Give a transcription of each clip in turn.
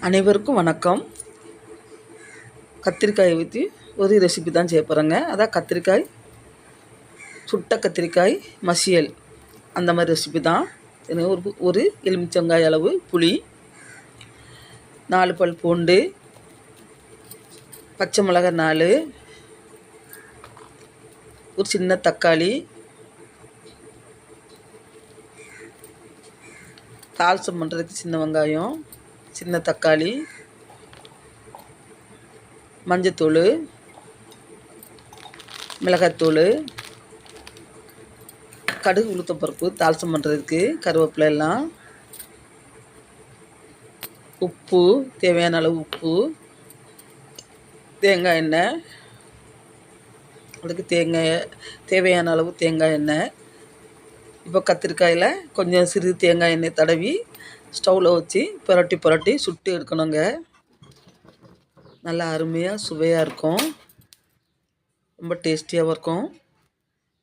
அனைவருக்கும் வணக்கம். கத்திரிக்காயை ஊற்றி ஒரு ரெசிபி தான் செய்ய போகிறேங்க. அதான் கத்திரிக்காய் சுட்ட கத்திரிக்காய் மசியல், அந்த மாதிரி ரெசிபி தான். ஒரு எலுமிச்சங்காய் அளவு புளி, 4 பல் பூண்டு, பச்சை மிளகாய் 4, ஒரு சின்ன தக்காளி, தாளிசம் பண்ணுறதுக்கு சின்ன வெங்காயம், சின்ன தக்காளி, மஞ்சத்தூள், மிளகாய்த்தூள், கடுகு உளுத்தப்பருப்பு தாளிசம் பண்ணுறதுக்கு, கருவேப்பிலை எல்லாம், உப்பு, தேவையான அளவு உப்பு, தேங்காய் எண்ணெய், அதுக்கு தேவையான அளவு தேங்காய் எண்ணெய். இப்போ கத்திரிக்காயில் கொஞ்சம் சிறு தேங்காய் எண்ணெய் தடவி ஸ்டவ்வில் வச்சு புரட்டி சுட்டு எடுக்கணுங்க. நல்லா அருமையாக சுவையாக இருக்கும், ரொம்ப டேஸ்டியாகவும் இருக்கும்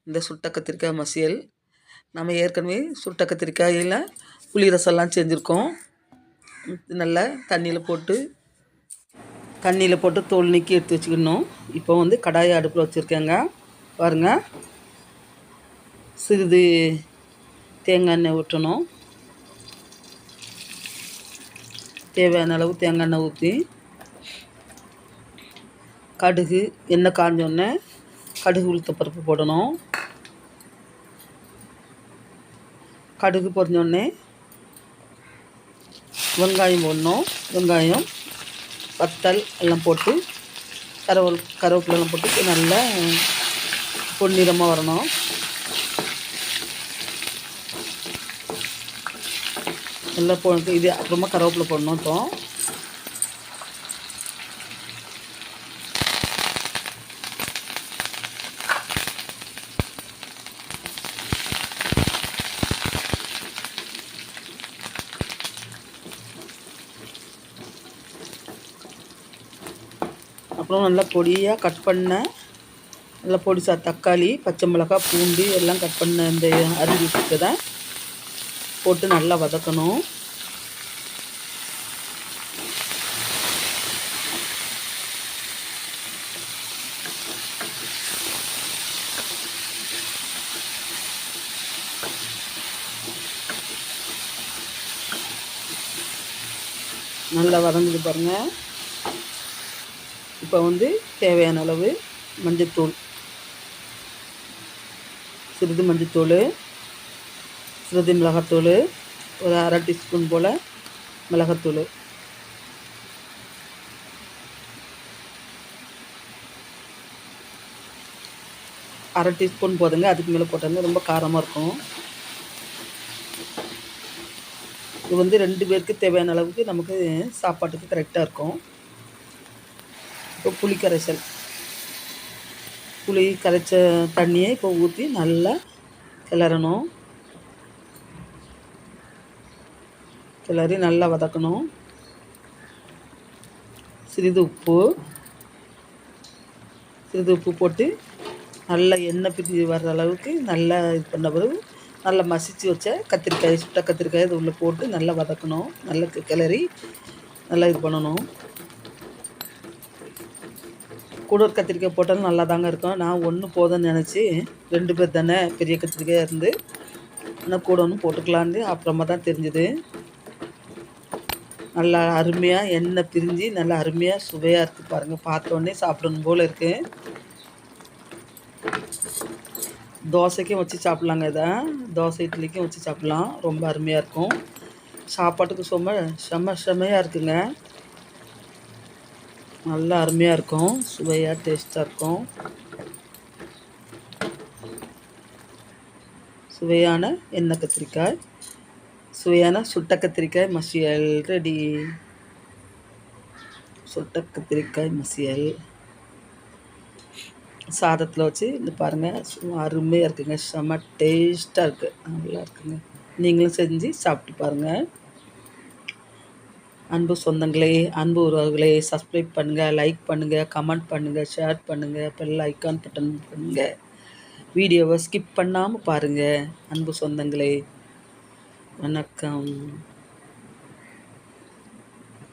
இந்த சுட்ட கத்திரிக்காய் மசியல். நம்ம ஏற்கனவே சுட்ட கத்திரிக்காயில் புளி ரசம்லாம் செஞ்சுருக்கோம். நல்லா தண்ணியில் போட்டு தோல் நீக்கி எடுத்து வச்சுக்கணும். இப்போ கடாயை அடுப்பில் வச்சுருக்கேங்க. பாருங்கள், சிறிது தேங்காய் எண்ணெய் ஊற்றணும். தேவையான அளவு தேங்காய் எண்ணெய் ஊற்றி கடுகு, எண்ணெய் காஞ்சோடனே கடுகு உளுத்தப்பருப்பு போடணும். கடுகு பொரிஞ்சோடனே வெங்காயம் போடணும். வெங்காயம், வத்தல் எல்லாம் போட்டு கருவேப்பிலெல்லாம் போட்டு நல்லா பொன்னிறமாக வரணும். நல்லா இது அப்புறமா கருவேப்பிலை போடணும். இப்போ அப்புறம் நல்லா பொடியாக கட் பண்ண, நல்லா பொடிசா தக்காளி, பச்சை மிளகாய், பூண்டு எல்லாம் கட் பண்ண இந்த அரிஞ்சு வச்சுக்கதை போட்டு நல்லா வதக்கணும். நல்லா வதங்குது பாருங்கள். இப்போ தேவையான அளவு மஞ்சத்தூள், சிறிது மஞ்சத்தூள், சிறிது மிளகாத்தூள், ஒரு 1/2 டீஸ்பூன் போல் மிளகாத்தூள், அரை டீஸ்பூன் போதுங்க. அதுக்கு மேலே போட்டாங்க ரொம்ப காரமாக இருக்கும். இது 2 பேருக்கு தேவையான அளவுக்கு நமக்கு சாப்பாட்டுக்கு கரெக்டாக இருக்கும். இப்போ புளி கரைச்ச தண்ணியை இப்போ ஊற்றி நல்லா கிளறணும். கிளறி நல்லா வதக்கணும். சிறிது உப்பு போட்டு நல்லா எண்ணெய் பிரிஞ்சு வர்ற அளவுக்கு நல்லா இது பண்ண பிறகு நல்லா மசிச்சு வச்ச சுட்ட கத்திரிக்காய் இது உள்ளே போட்டு நல்லா வதக்கணும். நல்லா கிளறி நல்லா இது பண்ணணும். கூட ஒரு கத்திரிக்காய் போட்டாலும் நல்லா தாங்க இருக்கும். நான் ஒன்று போதும்னு நினச்சி, 2 பேர் தானே, பெரிய கத்திரிக்காய் இருந்து, ஆனால் கூட ஒன்று போட்டுக்கலான்னு அப்புறமா தான் தெரிஞ்சுது. நல்லா அருமையாக எண்ணெய் பிரிஞ்சு நல்லா அருமையாக சுவையாக இருக்குது பாருங்கள். பார்த்தோன்னே சாப்பிடணும் போல் இருக்குது. தோசைக்கும் வச்சு சாப்பிட்லாங்க. இதை தோசை இட்லிக்கும் வச்சு சாப்பிட்லாம். ரொம்ப அருமையாக இருக்கும். சாப்பாட்டுக்கு செம்மையாக இருக்குங்க. நல்லா அருமையாக இருக்கும், சுவையாக டேஸ்ட்டாக இருக்கும். சுவையான எண்ணெய் கத்திரிக்காய், சுவையான சுட்ட கத்திரிக்காய் மசியல் ரெடி. சுட்ட கத்திரிக்காய் மசியல் சாதத்தில் வச்சு பாருங்கள், அருமையாக இருக்குங்க. செம்ம டேஸ்ட்டாக இருக்குது, நல்லா இருக்குங்க. நீங்களும் செஞ்சு சாப்பிட்டு பாருங்கள். அன்பு சொந்தங்களே, அன்பு உறவுகளே, சப்ஸ்கிரைப் பண்ணுங்கள், லைக் பண்ணுங்கள், கமெண்ட் பண்ணுங்கள், ஷேர் பண்ணுங்கள், பெல் ஐக்கான் பட்டன் பண்ணுங்கள். வீடியோவை ஸ்கிப் பண்ணாமல் பாருங்கள். அன்பு சொந்தங்களே, வணக்கம்.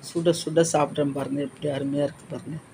சுட சுட சாப்பிட்றேன் பாருங்கள், எப்படி அருமையாக இருக்குது பாருங்கள்.